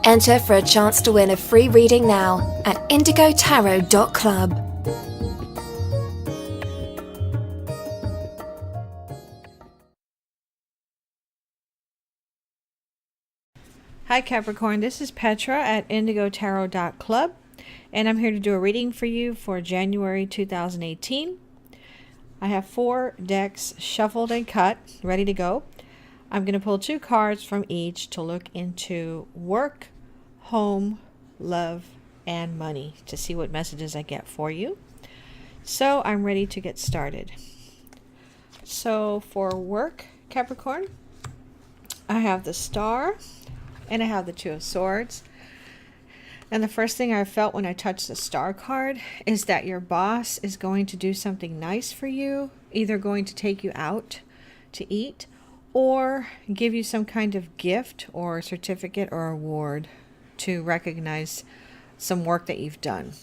Enter for a chance to win a free reading now at IndigoTarot.club. Hi Capricorn, this is Petra at IndigoTarot.club, and I'm here to do a reading for you for January 2018. I have 4 decks shuffled and cut, ready to go. I'm going to pull 2 cards from each to look into work, home, love, and money to see what messages I get for you. So I'm ready to get started. So for work, Capricorn, I have the Star and I have the 2 of Swords. And the first thing I felt when I touched the Star card is that your boss is going to do something nice for you, either going to take you out to eat or give you some kind of gift or certificate or award to recognize some work that you've done.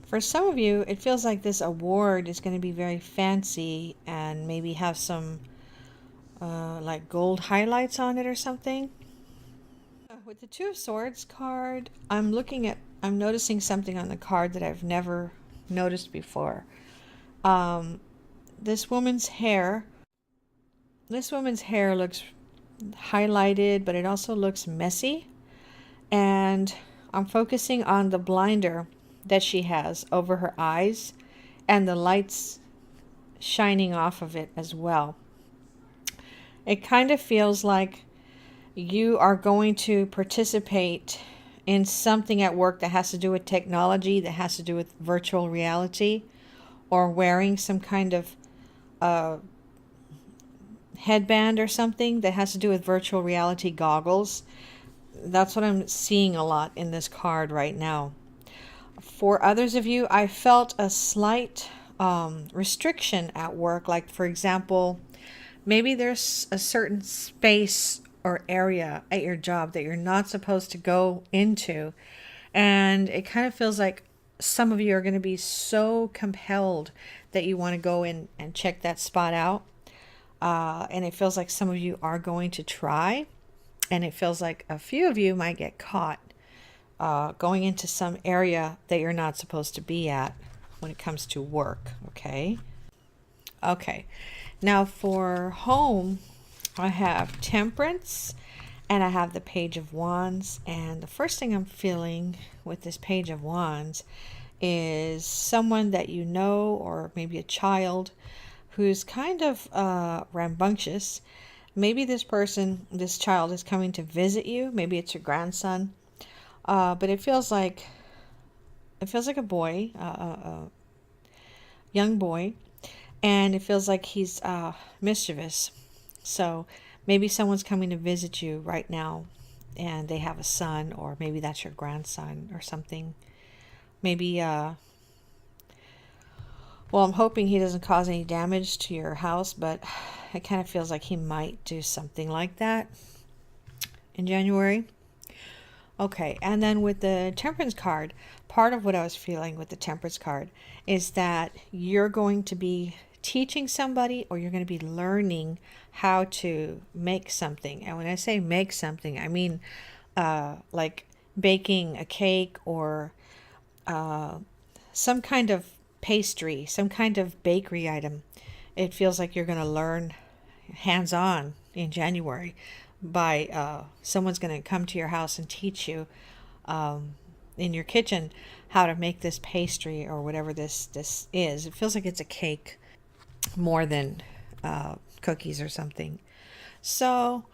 For some of you, it feels like this award is going to be very fancy and maybe have some like gold highlights on it or something. With the 2 of Swords card, I'm noticing something on the card that I've never noticed before. This woman's hair looks highlighted, but it also looks messy. And I'm focusing on the blinder that she has over her eyes and the lights shining off of it as well. It kind of feels like you are going to participate in something at work that has to do with technology, that has to do with virtual reality, or wearing some kind of headband or something that has to do with virtual reality goggles. That's what I'm seeing a lot in this card right now. For others of you, I felt a slight restriction at work. Like, for example, maybe there's a certain space or area at your job that you're not supposed to go into. And it kind of feels like some of you are going to be so compelled that you want to go in and check that spot out. And it feels like some of you are going to try. And it feels like a few of you might get caught going into some area that you're not supposed to be at when it comes to work. Okay. Now for home, I have Temperance and I have the Page of Wands. And the first thing I'm feeling with this Page of Wands is someone that you know, or maybe a child who's kind of rambunctious. Maybe this child is coming to visit you. Maybe it's your grandson. But it feels like a boy, a young boy. And it feels like he's mischievous. So maybe someone's coming to visit you right now and they have a son, or maybe that's your grandson or something. Maybe, well, I'm hoping he doesn't cause any damage to your house, but it kind of feels like he might do something like that in January. Okay, and then with the Temperance card, part of what I was feeling with the Temperance card is that you're going to be teaching somebody, or you're going to be learning how to make something. And when I say make something, I mean like baking a cake, or some kind of pastry, some kind of bakery item. It feels like you're going to learn hands-on in January by someone's going to come to your house and teach you in your kitchen how to make this pastry or whatever this is. It feels like it's a cake more than cookies or something. So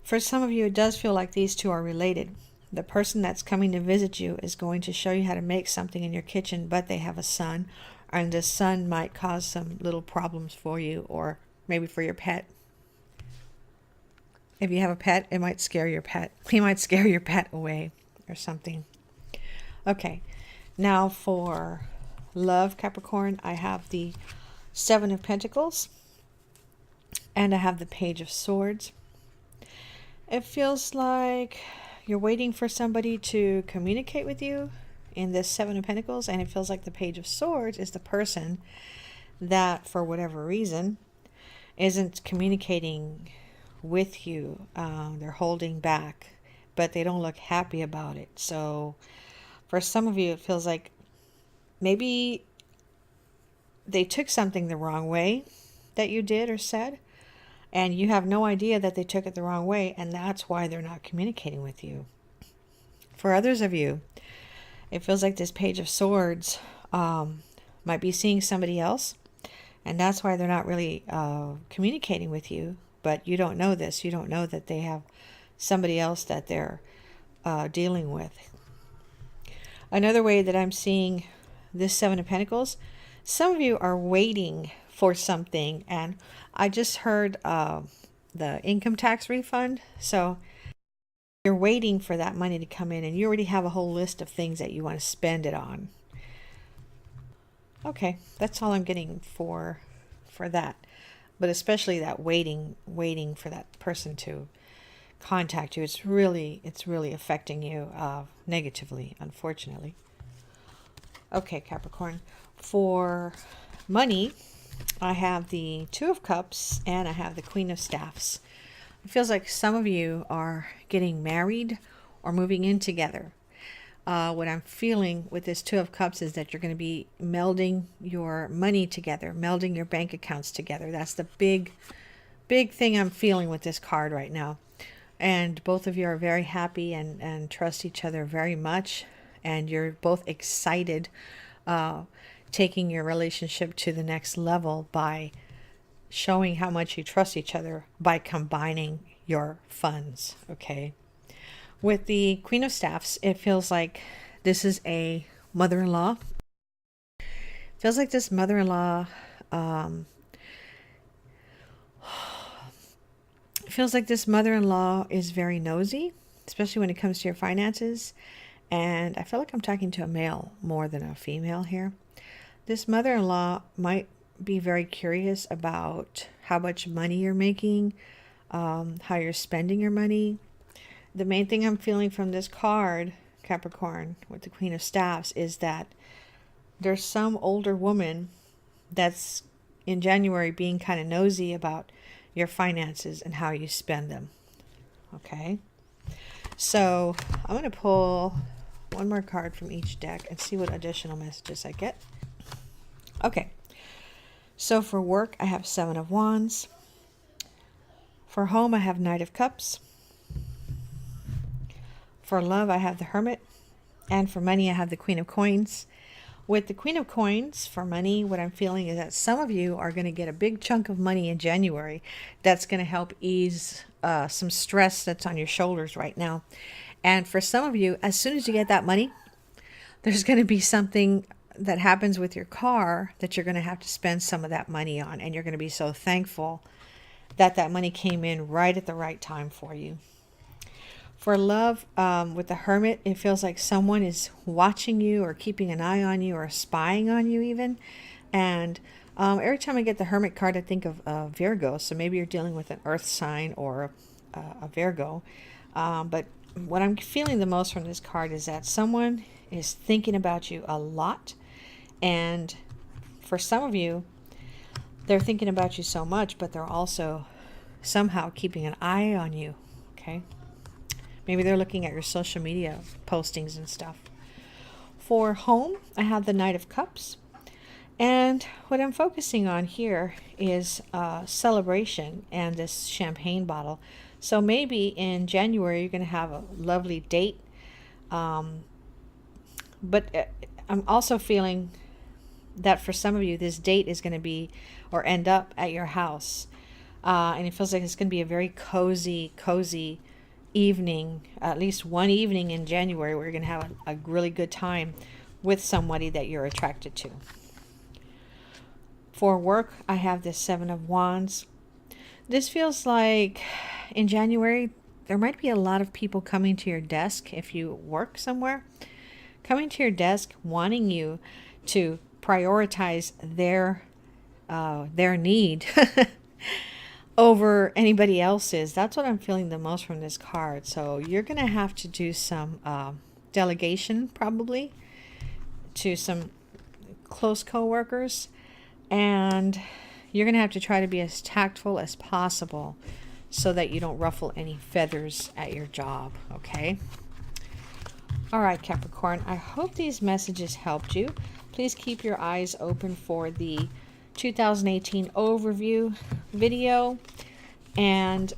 for some of you, it does feel like these two are related. The person that's coming to visit you is going to show you how to make something in your kitchen, but they have a son, and the son might cause some little problems for you, or maybe for your pet. If you have a pet, it might scare your pet. He might scare your pet away or something. Okay, now for love, Capricorn, I have the 7 of Pentacles and I have the Page of Swords. It feels like you're waiting for somebody to communicate with you in this 7 of Pentacles, and it feels like the Page of Swords is the person that, for whatever reason, isn't communicating with you. They're holding back. but they don't look happy about it. So for some of you, it feels like maybe they took something the wrong way that you did or said, and you have no idea that they took it the wrong way, and that's why they're not communicating with you. For others of you, it feels like this Page of Swords might be seeing somebody else, and that's why they're not really communicating with you, but you don't know this. You don't know that they have somebody else that they're dealing with. Another way that I'm seeing this Seven of Pentacles, some of you are waiting for something, and I just heard the income tax refund. So you're waiting for that money to come in, and you already have a whole list of things that you want to spend it on. Okay, that's all I'm getting for that. But especially that waiting for that person to contact you. It's really affecting you negatively, unfortunately. Okay, Capricorn. For money, I have the Two of Cups and I have the Queen of Staffs. It feels like some of you are getting married or moving in together. What I'm feeling with this Two of Cups is that you're going to be melding your money together, melding your bank accounts together. That's the big thing I'm feeling with this card right now. And both of you are very happy and trust each other very much. And you're both excited taking your relationship to the next level by showing how much you trust each other by combining your funds. Okay. With the Queen of Staffs, it feels like this is a mother-in-law. Feels like this mother-in-law is very nosy, especially when it comes to your finances. And I feel like I'm talking to a male more than a female here. This mother-in-law might be very curious about how much money you're making, how you're spending your money. The main thing I'm feeling from this card, Capricorn, with the Queen of Staffs, is that there's some older woman that's in January being kind of nosy about your finances and how you spend them. Okay. So I'm going to pull one more card from each deck and see what additional messages I get. Okay. So for work, I have Seven of Wands. For home, I have Knight of Cups. For love, I have the Hermit. And for money, I have the Queen of Coins. With the Queen of Coins, for money, what I'm feeling is that some of you are going to get a big chunk of money in January that's going to help ease some stress that's on your shoulders right now. And for some of you, as soon as you get that money, there's going to be something that happens with your car that you're going to have to spend some of that money on. And you're going to be so thankful that that money came in right at the right time for you. For love, with the Hermit, it feels like someone is watching you or keeping an eye on you or spying on you even. And every time I get the Hermit card, I think of Virgo. So maybe you're dealing with an earth sign or a Virgo. But what I'm feeling the most from this card is that someone is thinking about you a lot. And for some of you, they're thinking about you so much, but they're also somehow keeping an eye on you. Okay. Maybe they're looking at your social media postings and stuff. For home, I have the Knight of Cups. And what I'm focusing on here is celebration and this champagne bottle. So maybe in January, you're going to have a lovely date. But I'm also feeling that for some of you, this date is going to be or end up at your house. And it feels like it's going to be a very cozy evening, at least one evening in January where you're going to have a really good time with somebody that you're attracted to. For work, I have this Seven of Wands. This feels like in January, there might be a lot of people coming to your desk if you work somewhere, coming to your desk wanting you to prioritize their need over anybody else's. That's what I'm feeling the most from this card. So you're going to have to do some delegation probably to some close co-workers, and you're going to have to try to be as tactful as possible so that you don't ruffle any feathers at your job, okay? All right, Capricorn, I hope these messages helped you. Please keep your eyes open for the 2018 overview video. And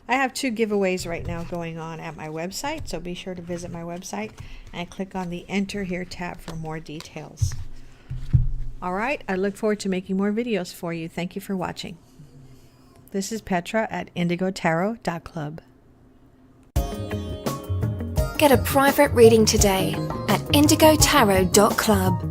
I have 2 giveaways right now going on at my website, so be sure to visit my website and click on the Enter Here tab for more details. All right, I look forward to making more videos for you. Thank you for watching. This is Petra at IndigoTarot.club. Get a private reading today at IndigoTarot.club.